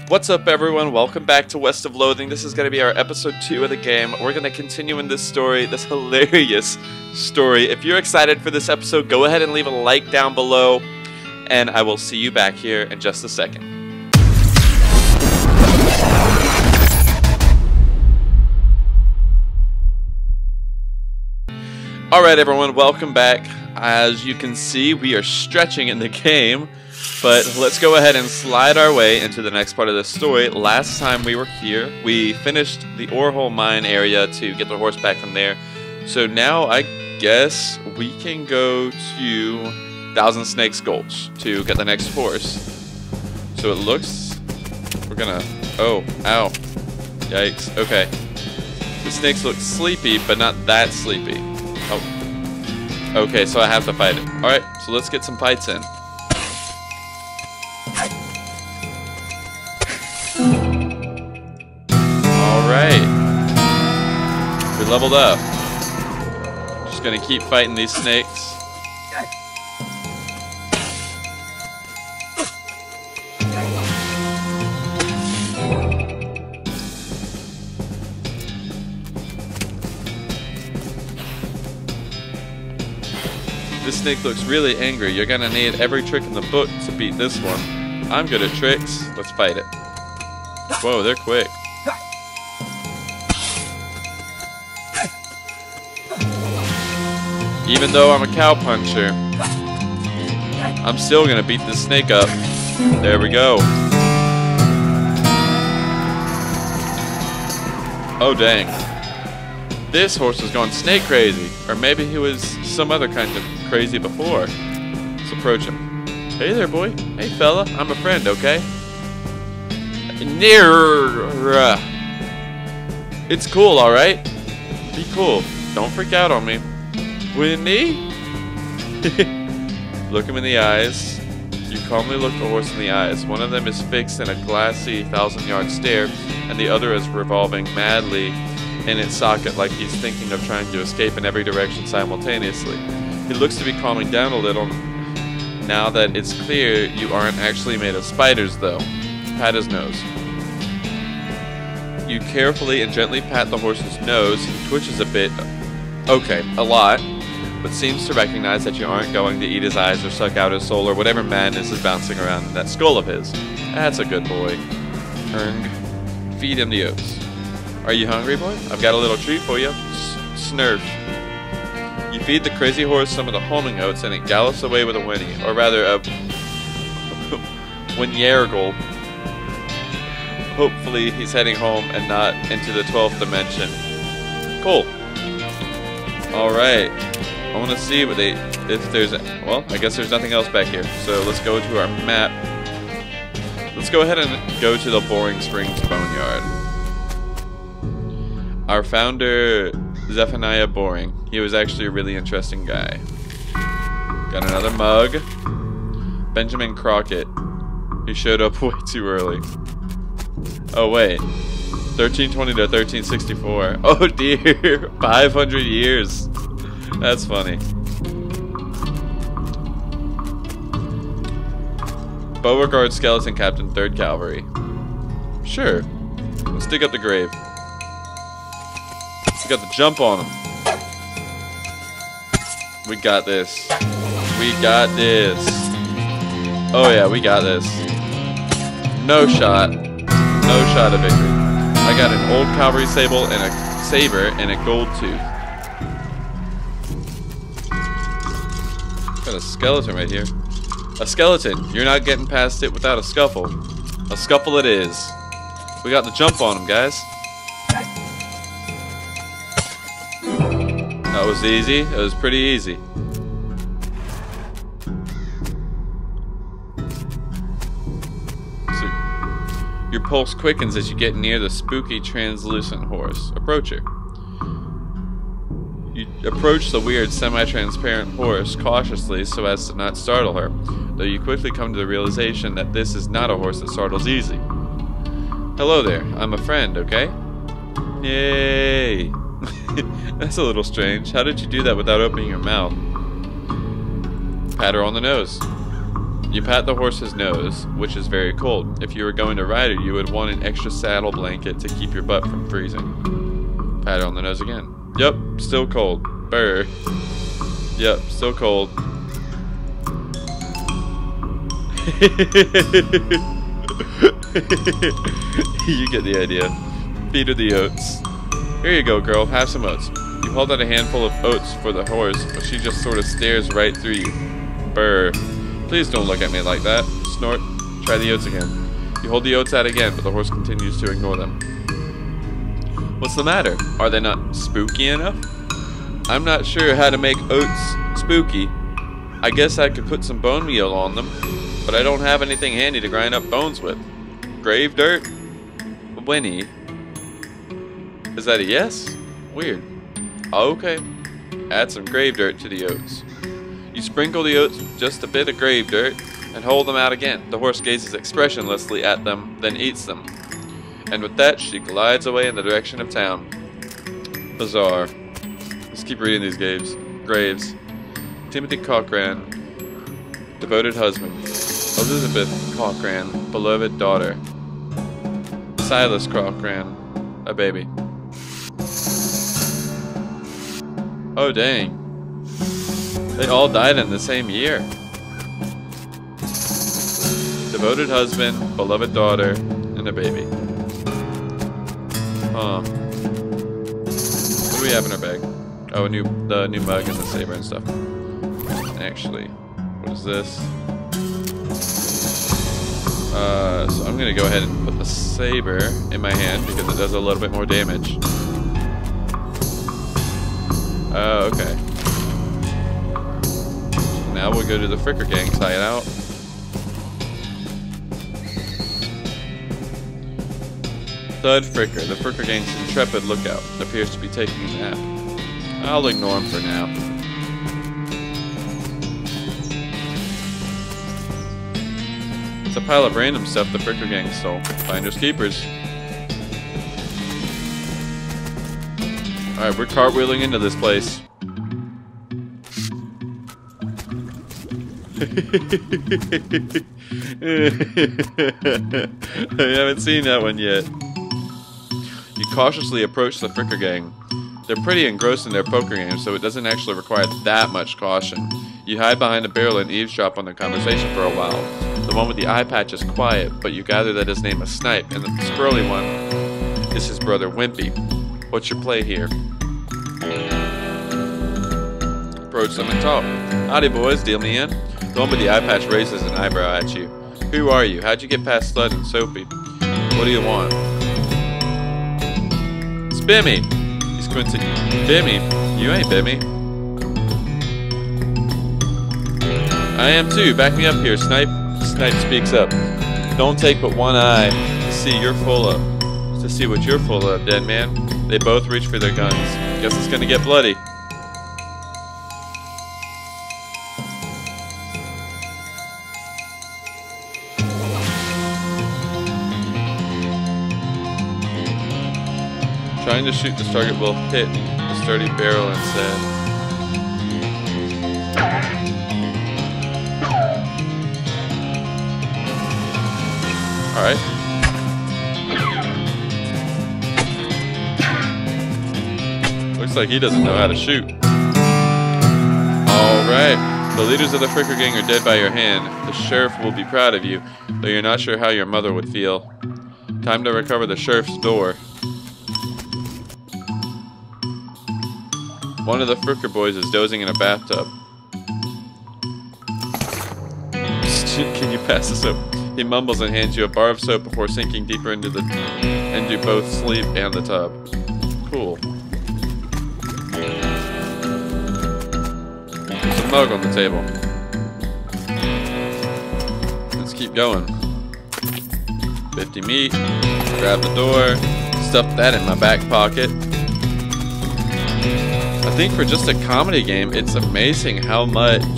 What's up, everyone? Welcome back to West of Loathing. This is going to be our episode 2 of the game. We're going to continue in this story, this hilarious story. If you're excited for this episode, go ahead and leave a like down below, and I will see you back here in just a second. Alright, everyone, welcome back. As you can see, we are stretching in the game. But let's go ahead and slide our way into the next part of this story. Last time we were here, we finished the ore hole mine area to get the horse back from there. So now I guess we can go to Thousand Snakes Gulch to get the next horse. So it looks... we're gonna... oh, ow. Yikes. Okay. The snakes look sleepy, but not that sleepy. Oh. Okay, so I have to fight it. Alright, so let's get some fights in. Alright. We leveled up. Just gonna keep fighting these snakes. This snake looks really angry. You're gonna need every trick in the book to beat this one. I'm good at tricks. Let's fight it. Whoa, they're quick. Even though I'm a cow puncher, I'm still gonna beat this snake up. There we go. Oh dang. This horse was going snake crazy. Or maybe he was some other kind of crazy before. Let's approach him. Hey there, boy. Hey fella, I'm a friend, okay? It's cool, alright? Be cool. Don't freak out on me. Winnie? Look him in the eyes. You calmly look the horse in the eyes. One of them is fixed in a glassy 1,000-yard stare, and the other is revolving madly in its socket like he's thinking of trying to escape in every direction simultaneously. He looks to be calming down a little now that it's clear you aren't actually made of spiders, though. Pat his nose. You carefully and gently pat the horse's nose. He twitches a bit. Okay, a lot. But seems to recognize that you aren't going to eat his eyes or suck out his soul or whatever madness is bouncing around in that skull of his. That's a good boy. Erng. Feed him the oats. Are you hungry, boy? I've got a little treat for you. Snurf. You feed the crazy horse some of the homing oats and it gallops away with a whinny. Or rather, a whinnyargle. Hopefully he's heading home and not into the 12th dimension. Cool. Alright. I want to see what if there's, well, I guess there's nothing else back here. So let's go to our map. Let's go ahead and go to the Boring Springs Boneyard. Our founder, Zephaniah Boring. He was actually a really interesting guy. Got another mug. Benjamin Crockett. He showed up way too early. Oh wait. 1320 to 1364. Oh dear. 500 years. That's funny. Beauregard Skeleton Captain, 3rd Cavalry. Sure. Let's dig up the grave. We got the jump on him. We got this. We got this. Oh yeah, we got this. No shot. No shot of victory. I got an old cavalry saber and a gold tooth. Got a skeleton right here. A skeleton. You're not getting past it without a scuffle. A scuffle it is. We got the jump on him, guys. That was easy. It was pretty easy. So, your pulse quickens as you get near the spooky, translucent horse. Approach her. You approach the weird, semi-transparent horse cautiously so as to not startle her, though you quickly come to the realization that this is not a horse that startles easy. Hello there, I'm a friend, okay? Yay! That's a little strange. How did you do that without opening your mouth? Pat her on the nose. You pat the horse's nose, which is very cold. If you were going to ride it, you would want an extra saddle blanket to keep your butt from freezing. Pat it on the nose again. Yep, still cold. Brr. Yep, still cold. You get the idea. Feed her the oats. Here you go, girl. Have some oats. You hold out a handful of oats for the horse, but she just sort of stares right through you. Brr. Please don't look at me like that. Snort. Try the oats again. You hold the oats out again, but the horse continues to ignore them. What's the matter? Are they not spooky enough? I'm not sure how to make oats spooky. I guess I could put some bone meal on them, but I don't have anything handy to grind up bones with. Grave dirt? Winnie. Is that a yes? Weird. Okay. Add some grave dirt to the oats. You sprinkle the oats with just a bit of grave dirt and hold them out again. The horse gazes expressionlessly at them, then eats them. And with that, she glides away in the direction of town. Bizarre. Let's keep reading these graves. Timothy Cochran, devoted husband. Elizabeth Cochran, beloved daughter. Silas Cochran, a baby. Oh dang. They all died in the same year. Devoted husband, beloved daughter, and a baby. Huh. What do we have in our bag? Oh, the new mug and the saber and stuff. Actually, what is this? So I'm gonna go ahead and put the saber in my hand because it does a little bit more damage. Oh, okay. Now we'll go to the Fricker Gang hideout. Thud Fricker, the Fricker Gang's intrepid lookout, appears to be taking a nap. I'll ignore him for now. It's a pile of random stuff the Fricker Gang stole. Finders keepers. Alright, we're cartwheeling into this place. I haven't seen that one yet. You cautiously approach the Fricker Gang. They're pretty engrossed in their poker game, so it doesn't actually require that much caution. You hide behind a barrel and eavesdrop on their conversation for a while. The one with the eye patch is quiet, but you gather that his name is Snipe, and the squirrely one is his brother Wimpy. What's your play here? Approach them and talk. Howdy boys, deal me in. The one with the eye patch raises an eyebrow at you. Who are you? How'd you get past Slud and Soapy? What do you want? It's Bimmy! He squinted. Bimmy? You ain't Bimmy. I am too. Back me up here, Snipe. Snipe speaks up. Don't take but one eye to see what you're full of, dead man. They both reach for their guns. Guess it's gonna get bloody. Trying to shoot this target will hit the sturdy barrel instead. Alright. Looks like he doesn't know how to shoot. Alright. The leaders of the Fricker Gang are dead by your hand. The sheriff will be proud of you, though you're not sure how your mother would feel. Time to recover the sheriff's door. One of the Fricker boys is dozing in a bathtub. Can you pass the soap? He mumbles and hands you a bar of soap before sinking deeper into both sleep and the tub. Cool. There's a mug on the table. Let's keep going. 50 meat. Grab the door. Stuff that in my back pocket. I think for just a comedy game, it's amazing how much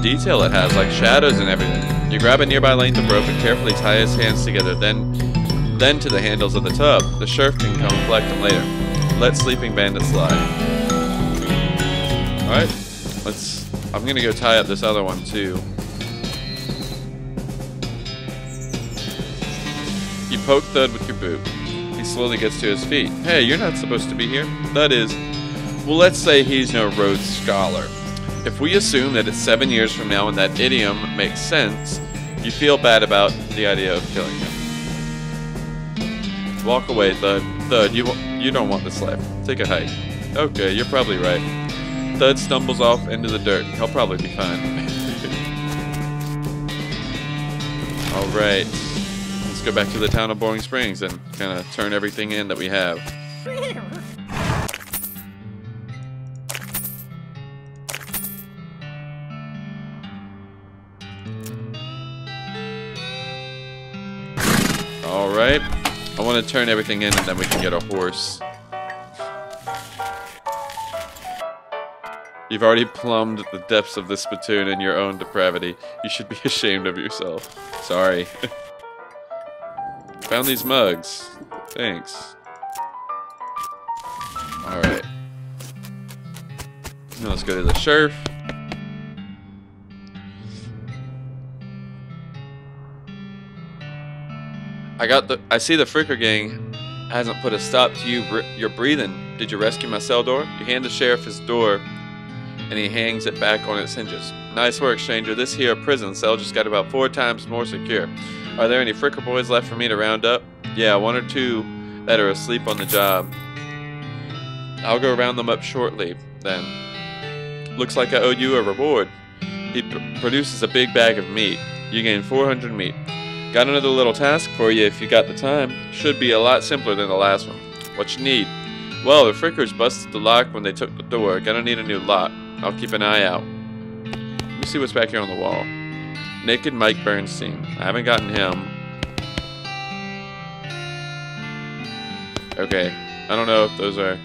detail it has, like shadows and everything. You grab a nearby length of rope and carefully tie his hands together, then to the handles of the tub. The sheriff can come collect him later. Let sleeping bandits slide. Alright, I'm gonna go tie up this other one too. You poke Thud with your boot. He slowly gets to his feet. Hey, you're not supposed to be here. Thud is. Well, let's say he's no Rhodes Scholar. If we assume that it's 7 years from now and that idiom makes sense, you feel bad about the idea of killing him. Walk away, Thud. Thud, you don't want this life. Take a hike. Okay, you're probably right. Thud stumbles off into the dirt. He'll probably be fine. Alright. Let's go back to the town of Boring Springs and kind of turn everything in that we have. Alright. I want to turn everything in and then we can get a horse. You've already plumbed the depths of this spittoon in your own depravity. You should be ashamed of yourself. Sorry. Found these mugs. Thanks. Alright. Now let's go to the sheriff. I see the Fricker gang hasn't put a stop to your breathing. Did you rescue my cell door? You hand the sheriff his door and he hangs it back on its hinges. Nice work, stranger. This here prison cell just got about 4 times more secure. Are there any Fricker boys left for me to round up? Yeah, 1 or 2 that are asleep on the job. I'll go round them up shortly, then. Looks like I owe you a reward. He produces a big bag of meat. You gain 400 meat. Got another little task for you if you got the time. Should be a lot simpler than the last one. What you need? Well, the Frickers busted the lock when they took the door. Gonna need a new lock. I'll keep an eye out. Let me see what's back here on the wall. Naked Mike Bernstein. I haven't gotten him. Okay. I don't know if those are...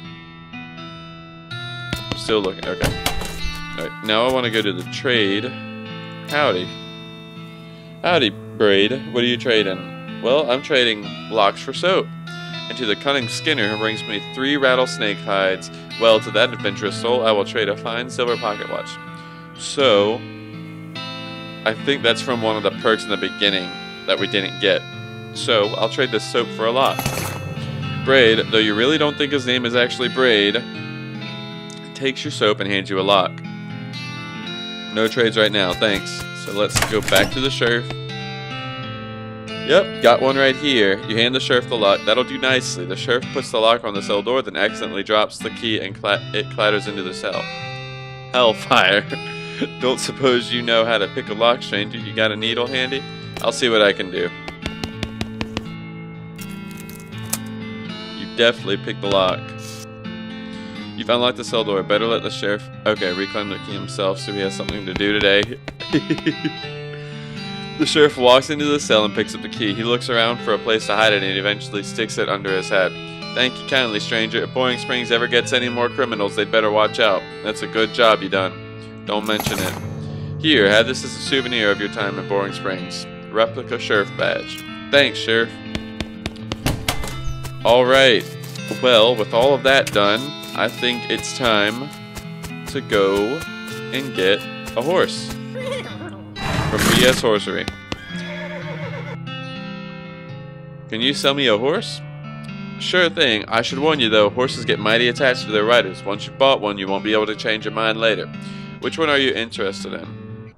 I'm still looking. Okay. Alright. Now I want to go to the trade. Howdy. Howdy, Braid. What are you trading? Well, I'm trading locks for soap. And to the cunning Skinner who brings me 3 rattlesnake hides. Well, to that adventurous soul, I will trade a fine silver pocket watch. So, I think that's from one of the perks in the beginning that we didn't get. So, I'll trade this soap for a lock. Braid, though you really don't think his name is actually Braid, takes your soap and hands you a lock. No trades right now, thanks. So let's go back to the sheriff. Yep, got one right here. You hand the sheriff the lock. That'll do nicely. The sheriff puts the lock on the cell door, then accidentally drops the key and it clatters into the cell. Hellfire. Don't suppose you know how to pick a lock, stranger? You got a needle handy? I'll see what I can do. You definitely picked the lock. You've unlocked the cell door. Better let the sheriff... Okay, reclaim the key himself so he has something to do today. The sheriff walks into the cell and picks up the key. He looks around for a place to hide it and eventually sticks it under his head. Thank you kindly, stranger. If Boring Springs ever gets any more criminals, they'd better watch out. That's a good job you done. Don't mention it. Here, have this as a souvenir of your time in Boring Springs. Replica sheriff badge. Thanks, sheriff. Alright. Well, with all of that done, I think it's time to go and get a horse. From BS Horsery. Can you sell me a horse? Sure thing. I should warn you though, horses get mighty attached to their riders. Once you've bought one, you won't be able to change your mind later. Which one are you interested in?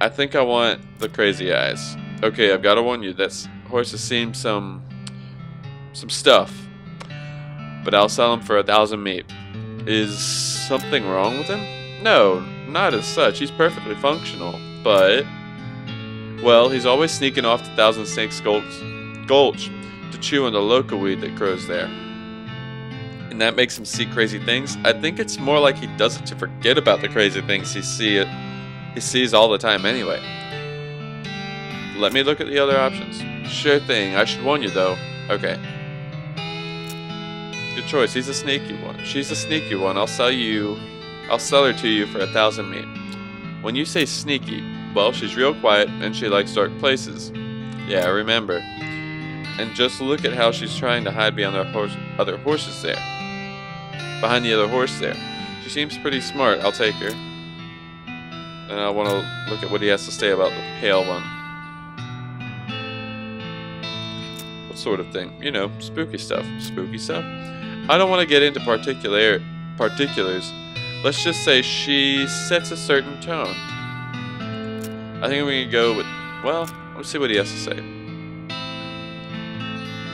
I think I want the Crazy Eyes. Okay, I've got to warn you, that horses seem some stuff. But I'll sell him for 1,000 meat. Is something wrong with him? No, not as such. He's perfectly functional. But, well, he's always sneaking off to Thousand Snakes Gulch to chew on the loca weed that grows there. And that makes him see crazy things. I think it's more like he does it to forget about the crazy things he sees all the time anyway. Let me look at the other options. Sure thing. I should warn you though. Okay. Good choice. He's a sneaky one. She's a sneaky one. I'll sell her to you for 1,000 meat. When you say sneaky, well, she's real quiet and she likes dark places. Yeah, I remember. And just look at how she's trying to hide behind the other horses there. Behind the other horse there. She seems pretty smart. I'll take her. And I want to look at what he has to say about the pale one. What sort of thing? You know, spooky stuff. Spooky stuff? I don't want to get into particulars. Let's just say she sets a certain tone. I think we can go with... Well, let's see what he has to say.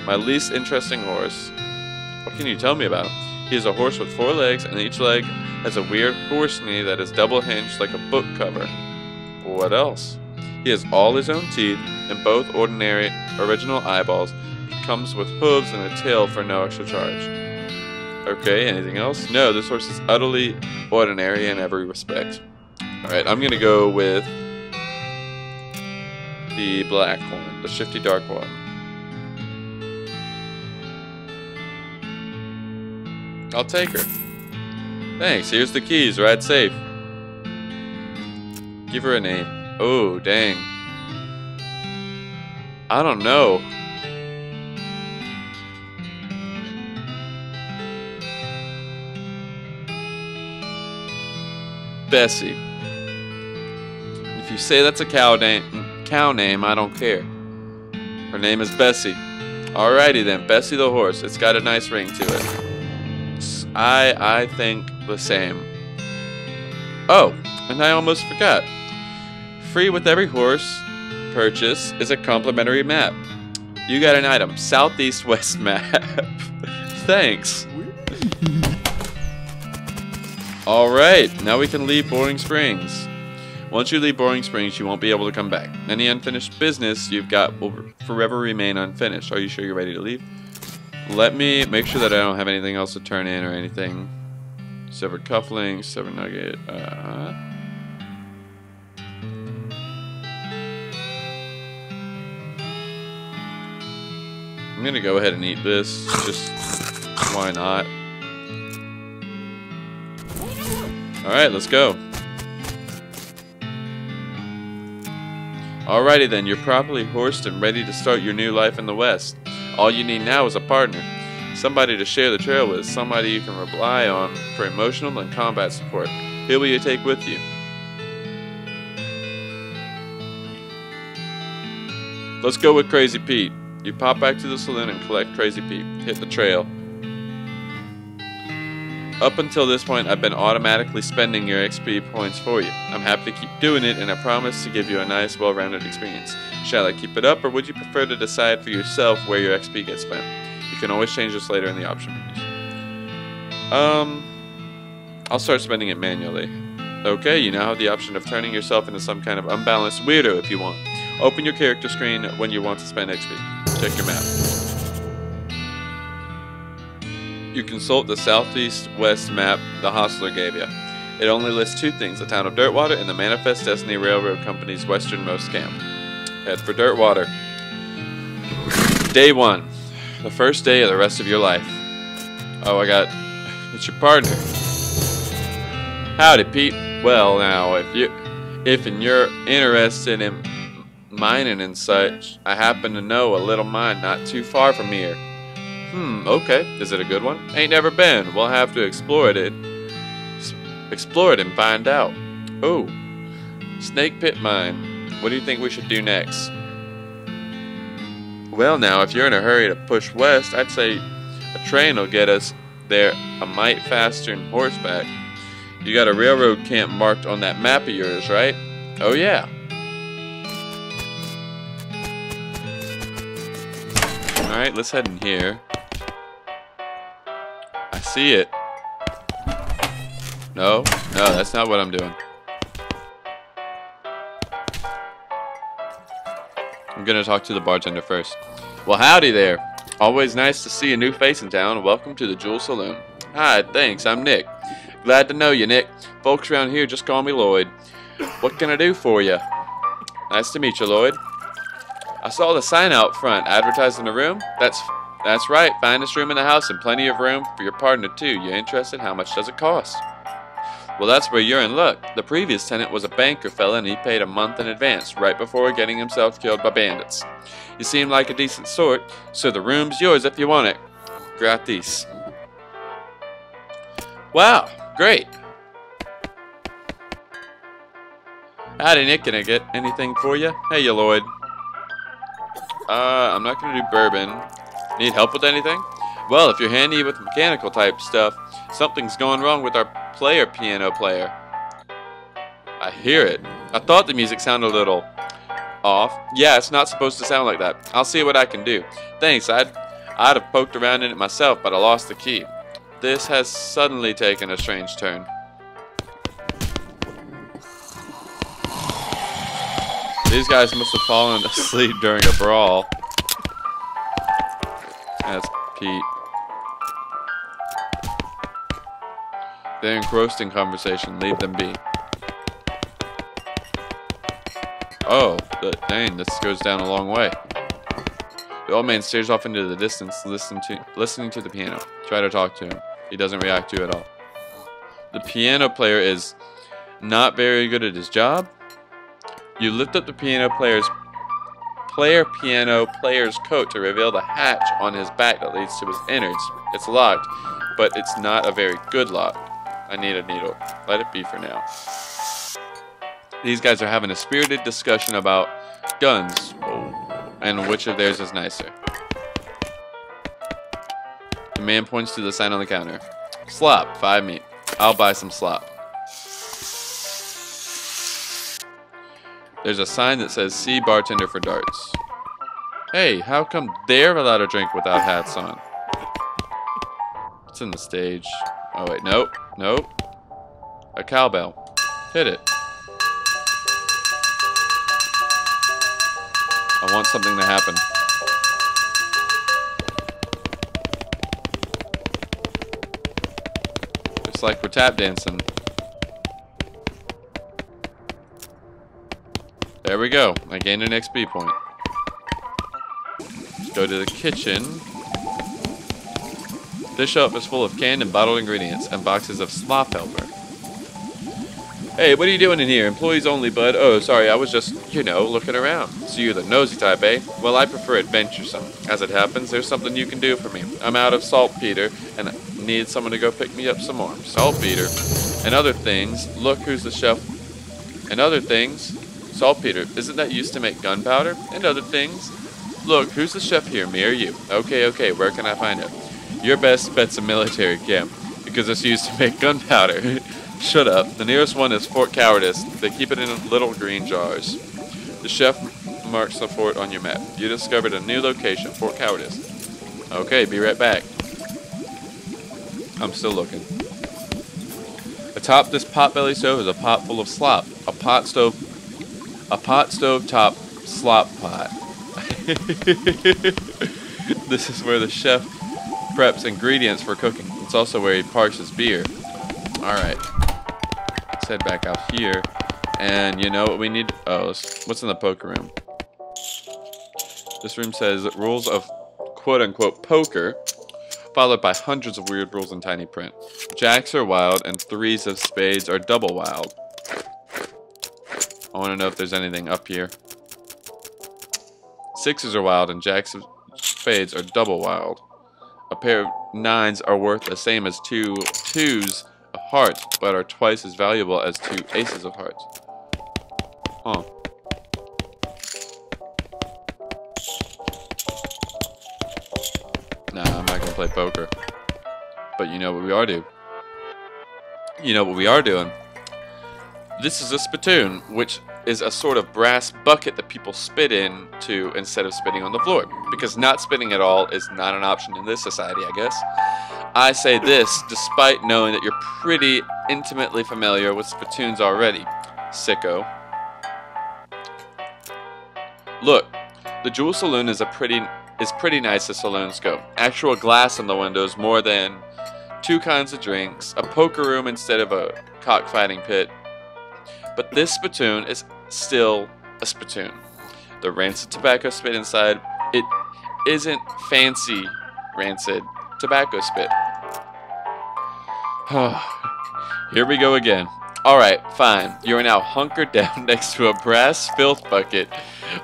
My least interesting horse. What can you tell me about him? He is a horse with 4 legs, and each leg has a weird horse knee that is double hinged like a book cover. What else? He has all his own teeth and both ordinary original eyeballs. He comes with hooves and a tail for no extra charge. Okay, anything else? No, this horse is utterly ordinary in every respect. Alright, I'm gonna go with the black one, the shifty dark one. I'll take her. Thanks, here's the keys, ride safe. Give her a name. Oh, dang. I don't know. Bessie. If you say that's a cow name, I don't care. Her name is Bessie. Alrighty then, Bessie the horse. It's got a nice ring to it. I think the same. Oh, and I almost forgot. Free with every horse purchase is a complimentary map. You got an item, Southeast West map. Thanks. Alright, now we can leave Boring Springs. Once you leave Boring Springs, you won't be able to come back. Any unfinished business you've got will forever remain unfinished. Are you sure you're ready to leave? Let me make sure that I don't have anything else to turn in or anything. Severed cufflinks, severed nugget. I'm gonna go ahead and eat this. Just why not? Alright, let's go. Alrighty then, you're properly horsed and ready to start your new life in the West. All you need now is a partner. Somebody to share the trail with. Somebody you can rely on for emotional and combat support. Who will you take with you? Let's go with Crazy Pete. You pop back to the saloon and collect Crazy Pete. Hit the trail. Up until this point, I've been automatically spending your XP points for you. I'm happy to keep doing it, and I promise to give you a nice, well-rounded experience. Shall I keep it up, or would you prefer to decide for yourself where your XP gets spent? You can always change this later in the option menus. I'll start spending it manually. Okay, you now have the option of turning yourself into some kind of unbalanced weirdo if you want. Open your character screen when you want to spend XP. Check your map. You consult the Southeast West map the hostler gave you. It only lists 2 things, the town of Dirtwater and the Manifest Destiny Railroad Company's westernmost camp. Head for Dirtwater. Day 1. The first day of the rest of your life. Oh, it's your partner. Howdy, Pete. Well, now, if you're interested in mining and such, I happen to know a little mine not too far from here. Okay. Is it a good one? Ain't never been. We'll have to explore it and find out. Oh, Snake Pit Mine. What do you think we should do next? Well, now, if you're in a hurry to push west, I'd say a train will get us there a mite faster than horseback. You got a railroad camp marked on that map of yours, right? Oh, yeah. Alright, let's head in here. I see it. No, that's not what I'm doing. I'm gonna talk to the bartender first. Well, howdy there. Always nice to see a new face in town. Welcome to the Jewel Saloon. Hi, thanks. I'm Nick. Glad to know you, Nick. Folks around here just call me Lloyd. What can I do for you? Nice to meet you, Lloyd. I saw the sign out front advertising the room. That's right. Finest room in the house and plenty of room for your partner, too. You interested? How much does it cost? Well, that's where you're in luck. The previous tenant was a banker fella, and he paid a month in advance, right before getting himself killed by bandits. You seem like a decent sort, so the room's yours if you want it. Gratis. Wow, great. Howdy, Nick. Can I get anything for you? Hey, you Lloyd. I'm not gonna do bourbon. Need help with anything? Well, if you're handy with mechanical type stuff, something's going wrong with our piano player. I hear it. I thought the music sounded a little off. Yeah, it's not supposed to sound like that. I'll see what I can do. Thanks. I'd have poked around in it myself, but I lost the key. This has suddenly taken a strange turn. These guys must have fallen asleep during a brawl. That's Pete. They're engrossed in conversation. Leave them be. Oh, dang, this goes down a long way. The old man stares off into the distance, listening to the piano. Try to talk to him. He doesn't react to you at all. The piano player is not very good at his job. You lift up the piano player's coat to reveal the hatch on his back that leads to his innards. It's locked, but it's not a very good lock. I need a needle. Let it be for now. These guys are having a spirited discussion about guns and which of theirs is nicer. The man points to the sign on the counter. Slop, 5 meat. I'll buy some slop. There's a sign that says, see bartender for darts. Hey, how come they're allowed to drink without hats on? It's in the stage. Oh wait, nope, nope. A cowbell. Hit it. I want something to happen. Just like we're tap dancing. There we go. I gained an XP point. Let's go to the kitchen. This shelf is full of canned and bottled ingredients and boxes of slop helper. Hey, what are you doing in here? Employees only, bud. Oh, sorry, I was just, looking around. So you're the nosy type, eh? Well, I prefer adventuresome. As it happens, there's something you can do for me. I'm out of saltpeter, and I need someone to go pick me up some more. Saltpeter. And other things. Look who's the chef. And other things. Saltpeter. Isn't that used to make gunpowder? And other things. Look, who's the chef here, me or you? Okay, where can I find it? Your best bet's a military camp, because it's used to make gunpowder. Shut up. The nearest one is Fort Cowardice. They keep it in little green jars. The chef marks the fort on your map. You discovered a new location, Fort Cowardice. Okay, be right back. I'm still looking. Atop this potbelly stove is a pot full of slop. A pot stove top slop pot. This is where the chef preps ingredients for cooking. It's also where he parks his beer. Alright. Let's head back out here. And you know what we need? Oh, what's in the poker room? This room says rules of quote-unquote poker, followed by hundreds of weird rules in tiny print. Jacks are wild, and threes of spades are double wild. I want to know if there's anything up here. Sixes are wild, and jacks of spades are double wild. A pair of nines are worth the same as two twos of hearts, but are twice as valuable as two aces of hearts. Huh. Nah, I'm not gonna play poker. But you know what we are doing? You know what we are doing? This is a spittoon, which is a sort of brass bucket that people spit into instead of spitting on the floor. Because not spitting at all is not an option in this society, I guess. I say this despite knowing that you're pretty intimately familiar with spittoons already, sicko. Look, the Jewel Saloon is pretty nice as saloons go. Actual glass on the windows, more than 2 kinds of drinks, a poker room instead of a cockfighting pit. But this spittoon is still a spittoon. The rancid tobacco spit inside, it isn't fancy rancid tobacco spit. Here we go again. Alright, fine. You are now hunkered down next to a brass filth bucket,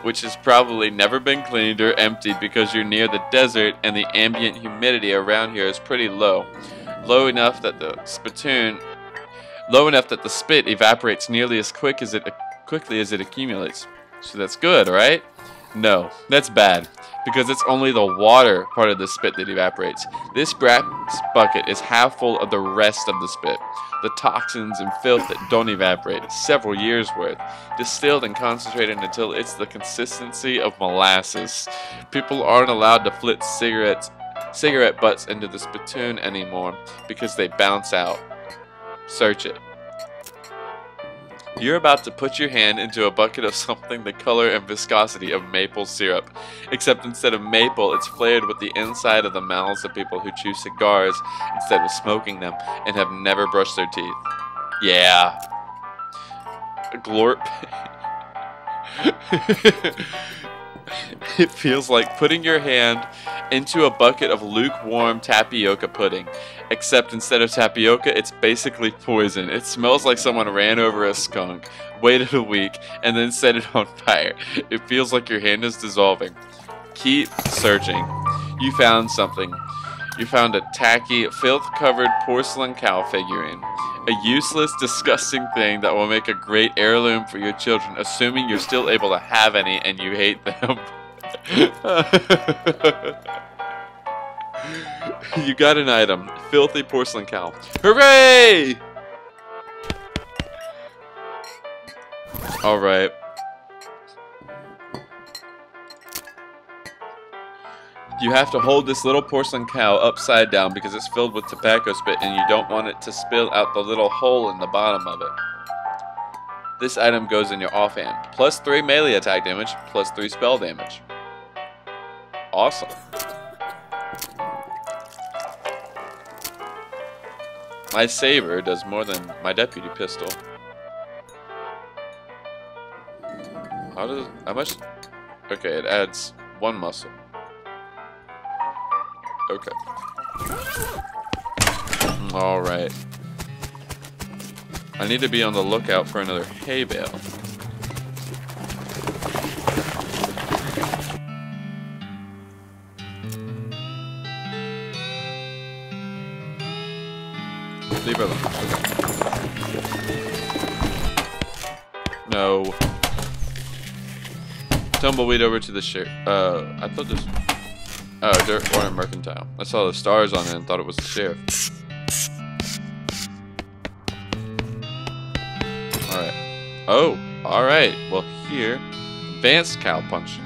which has probably never been cleaned or emptied because you're near the desert and the ambient humidity around here is pretty low. Low enough that the spit evaporates nearly as quick as it quickly as it accumulates. So that's good, right? No, that's bad, because it's only the water part of the spit that evaporates. This brass bucket is half full of the rest of the spit, the toxins and filth that don't evaporate, several years worth, distilled and concentrated until it's the consistency of molasses. People aren't allowed to flit cigarette butts into the spittoon anymore because they bounce out. Search it. You're about to put your hand into a bucket of something the color and viscosity of maple syrup, except instead of maple, it's flavored with the inside of the mouths of people who chew cigars instead of smoking them and have never brushed their teeth. Yeah. Glorp. It feels like putting your hand into a bucket of lukewarm tapioca pudding, except instead of tapioca, it's basically poison. It smells like someone ran over a skunk, waited a week, and then set it on fire. It feels like your hand is dissolving. Keep searching. You found something. You found a tacky, filth-covered porcelain cow figurine. A useless, disgusting thing that will make a great heirloom for your children, assuming you're still able to have any and you hate them. You got an item. Filthy porcelain cow. Hooray! Alright. You have to hold this little porcelain cow upside down because it's filled with tobacco spit and you don't want it to spill out the little hole in the bottom of it. This item goes in your offhand. Plus 3 melee attack damage, plus 3 spell damage. Awesome. My saber does more than my deputy pistol. How much? Okay, it adds 1 muscle. Okay. Alright. I need to be on the lookout for another hay bale. Leave her alone. Okay. No. Tumbleweed over to the sheriff. I thought this... Oh, Dirt Water Mercantile. I saw the stars on it and thought it was the sheriff. Alright. Oh, alright. Well, here. Advanced cow punching.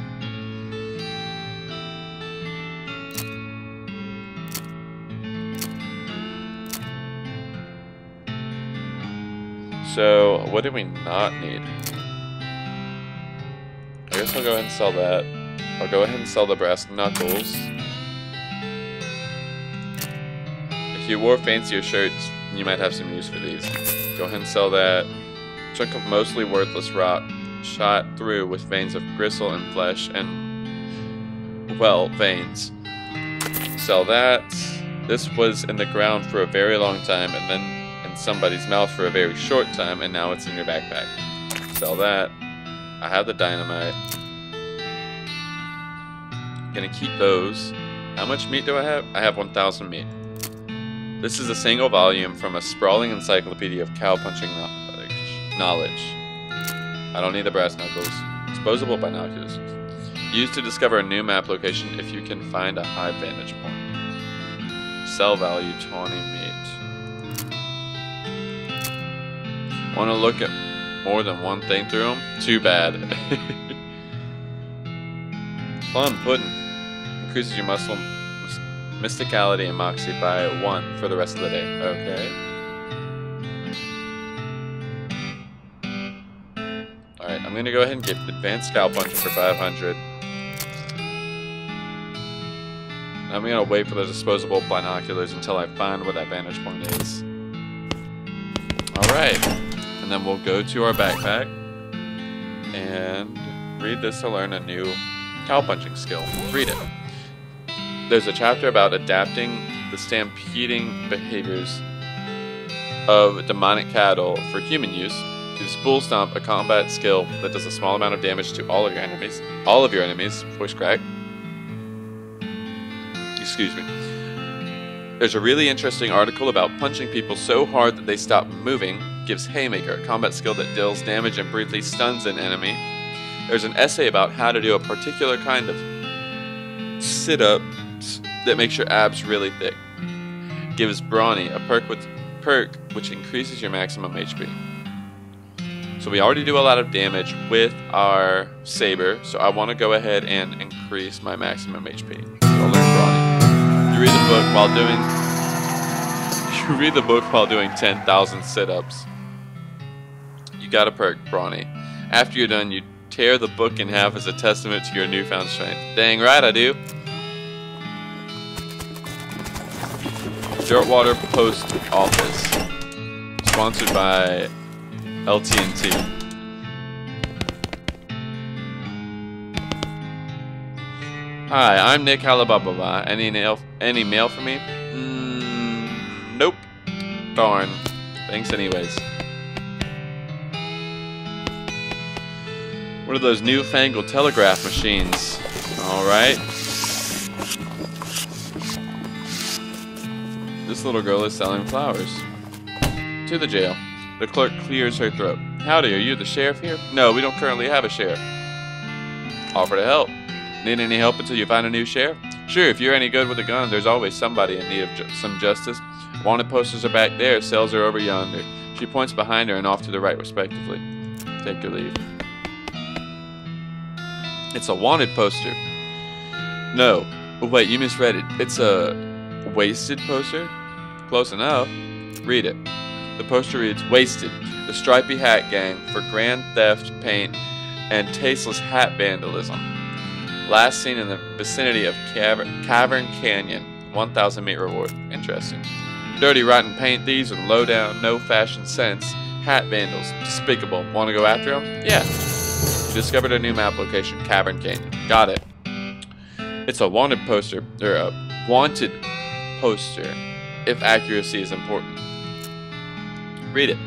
So, what do we not need? I guess I'll go ahead and sell that. I'll go ahead and sell the brass knuckles. If you wore fancier shirts, you might have some use for these. Go ahead and sell that. Chunk of mostly worthless rock, shot through with veins of gristle and flesh and, well, veins. Sell that. This was in the ground for a very long time and then in somebody's mouth for a very short time, and now it's in your backpack. Sell that. I have the dynamite. Gonna keep those. How much meat do I have? I have 1,000 meat. This is a single volume from a sprawling encyclopedia of cow punching knowledge. I don't need the brass knuckles. Disposable binoculars. Used to discover a new map location if you can find a high vantage point. Sell value 20 meat. Want to look at more than one thing through them? Too bad. Plum pudding. Increases your muscle mysticality and moxie by 1 for the rest of the day. Okay. Alright, I'm gonna go ahead and get advanced cow puncher for 500. I'm gonna wait for the disposable binoculars until I find where that vantage point is. Alright. And then we'll go to our backpack and read this to learn a new cow punching skill. Read it. There's a chapter about adapting the stampeding behaviors of demonic cattle for human use. Use Bull Stomp, a combat skill that does a small amount of damage to all of your enemies. Voice crack. Excuse me. There's a really interesting article about punching people so hard that they stop moving gives Haymaker, a combat skill that deals damage and briefly stuns an enemy. There's an essay about how to do a particular kind of sit-ups that makes your abs really thick. Gives Brawny, a perk which increases your maximum HP. So we already do a lot of damage with our saber, so I want to go ahead and increase my maximum HP. So I'll learn Brawny. You read the book while doing 10,000 sit-ups. You got a perk, Brawny. After you're done, you tear the book in half as a testament to your newfound strength. Dang right I do. Dirtwater Post Office. Sponsored by LT&T. Hi, I'm Nick Hallibababa. Any mail for me? Nope. Darn. Thanks anyways. One of those newfangled telegraph machines. Alright. This little girl is selling flowers. To the jail. The clerk clears her throat. Howdy, are you the sheriff here? No, we don't currently have a sheriff. Offer to help. Need any help until you find a new sheriff? Sure, if you're any good with a gun, there's always somebody in need of some justice. Wanted posters are back there, cells are over yonder. She points behind her and off to the right, respectively. Take your leave. It's a wanted poster. No. Oh, wait, you misread it. It's a wasted poster? Close enough. Read it. The poster reads, Wasted, the stripy hat gang for grand theft, paint, and tasteless hat vandalism. Last seen in the vicinity of Cavern Canyon. 1,000 meat reward. Interesting. Dirty, rotten paint thieves with low down, no fashion sense. Hat vandals. Despicable. Want to go after them? Yeah. You discovered a new map location. Cavern Canyon. Got it. It's a wanted poster. Or a wanted poster. If accuracy is important. Read it.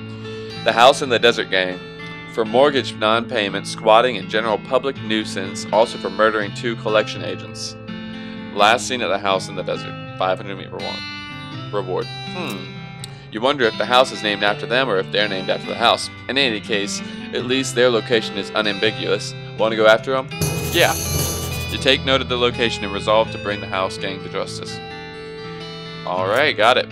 The House in the Desert Gang. For mortgage non-payment, squatting, and general public nuisance. Also for murdering 2 collection agents. Last seen at the House in the Desert. 500 meat reward. You wonder if the house is named after them or if they're named after the house. In any case, at least their location is unambiguous. Want to go after them? Yeah. You take note of the location and resolve to bring the house gang to justice. Alright, got it.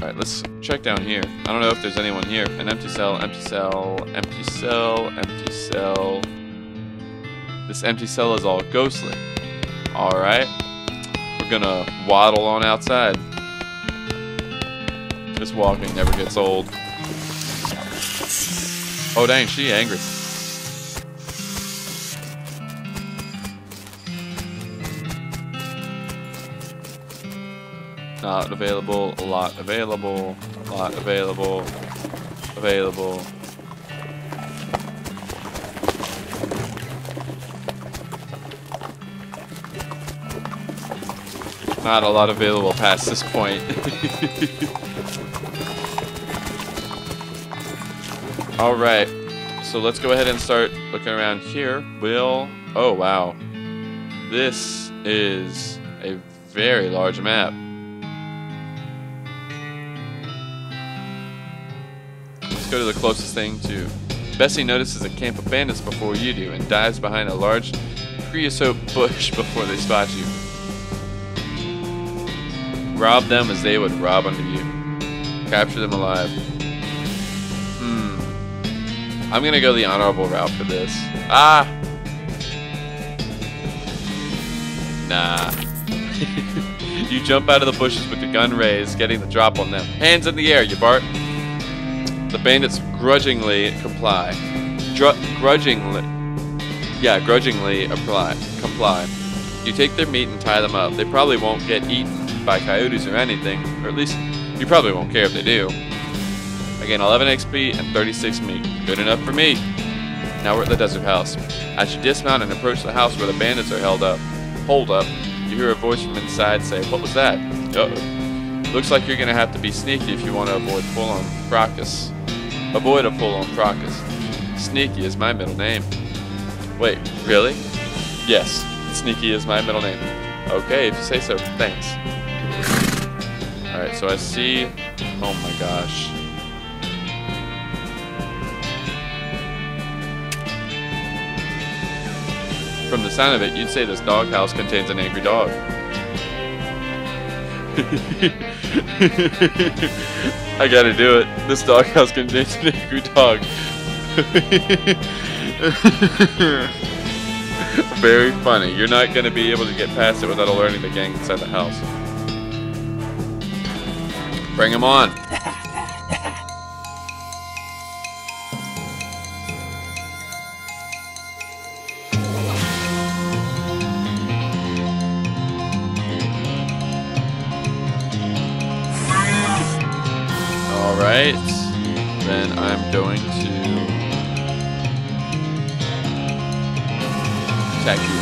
Alright, let's check down here. I don't know if there's anyone here. An empty cell, empty cell, empty cell, empty cell. This empty cell is all ghostly. Alright. We're gonna waddle on outside. This walking never gets old. Oh dang, she angry. Not available, a lot available, a lot available, available. Not a lot available past this point. Alright, so let's go ahead and start looking around here. Oh wow. This is a very large map. Let's go to the closest thing to. Bessie notices a camp of bandits before you do and dives behind a large creosote bush before they spot you. Rob them as they would rob under you. Capture them alive. I'm gonna go the honorable route for this. Ah! Nah. You jump out of the bushes with your gun raised, getting the drop on them. Hands in the air, you Bart. The bandits grudgingly comply. Grudgingly comply. You take their meat and tie them up. They probably won't get eaten by coyotes or anything, or at least you probably won't care if they do. Again, 11 XP and 36 meat. Good enough for me. Now we're at the desert house. As you dismount and approach the house where the bandits are hold up, you hear a voice from inside say, "What was that?" Uh-oh. Looks like you're gonna have to be sneaky if you want to avoid full-on fracas. Avoid a full-on fracas. Sneaky is my middle name. Wait, really? Yes, Sneaky is my middle name. Okay, if you say so, thanks. Alright, so I see... Oh my gosh. From the sound of it, you'd say this doghouse contains an angry dog. I gotta do it. This doghouse contains an angry dog. Very funny. You're not gonna be able to get past it without alerting the gang inside the house. Bring him on. Alright, then I'm going to attack you.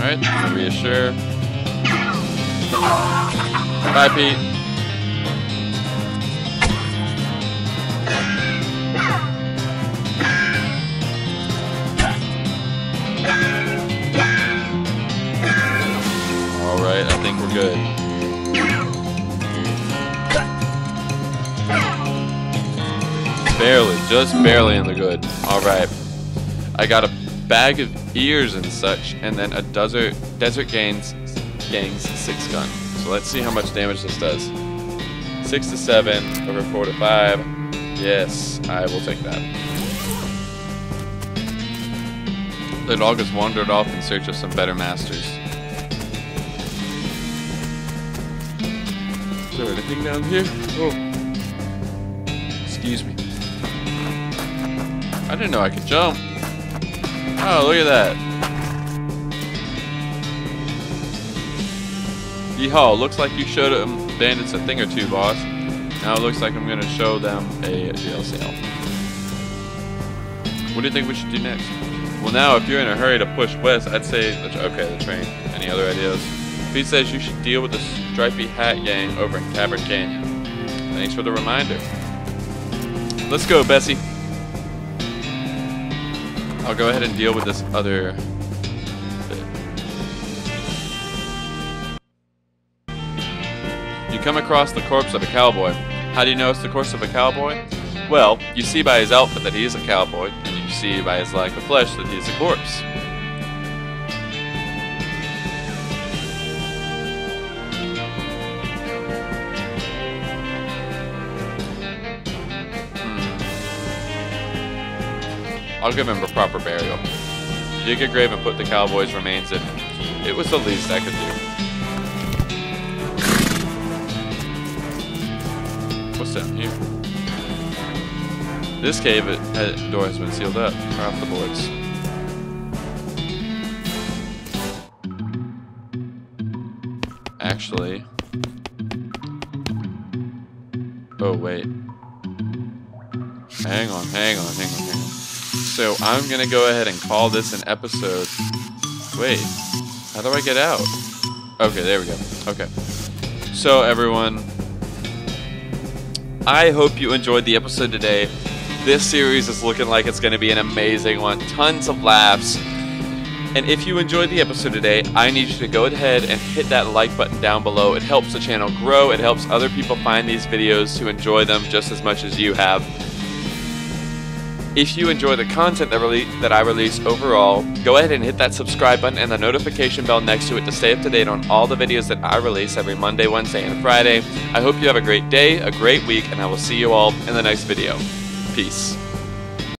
Alright, reassure. Bye, Pete. Alright, I think we're good. Barely, just barely in the good. Alright. I got a bag of ears and such, and then a desert gang's 6 gun. So let's see how much damage this does. 6 to 7 over 4 to 5. Yes, I will take that. The dog has wandered off in search of some better masters. Is there anything down here? Oh. Excuse me. I didn't know I could jump. Oh, look at that. Yeehaw, looks like you showed them bandits a thing or two, boss. Now it looks like I'm gonna show them a jail cell. What do you think we should do next? Well, now if you're in a hurry to push west, I'd say, okay, the train. Any other ideas? Pete says you should deal with the Stripy Hat Gang over in Cavern Canyon. Thanks for the reminder. Let's go, Bessie. I'll go ahead and deal with this other bit. You come across the corpse of a cowboy. How do you know it's the corpse of a cowboy? Well, you see by his outfit that he is a cowboy, and you see by his lack of flesh that he is a corpse. I'll give him a proper burial. Dig a grave and put the cowboy's remains in. It was the least I could do. What's down here? This cave door has been sealed up. Turn off the boards. Actually... Oh, wait. Hang on. So I'm gonna go ahead and call this an episode. Wait, how do I get out? Okay, there we go. Okay. So everyone, I hope you enjoyed the episode today. This series is looking like it's gonna be an amazing one. Tons of laughs. And if you enjoyed the episode today, I need you to go ahead and hit that like button down below. It helps the channel grow. It helps other people find these videos to enjoy them just as much as you have. If you enjoy the content that I release overall, go ahead and hit that subscribe button and the notification bell next to it to stay up to date on all the videos that I release every Monday, Wednesday, and Friday. I hope you have a great day, a great week, and I will see you all in the next video. Peace.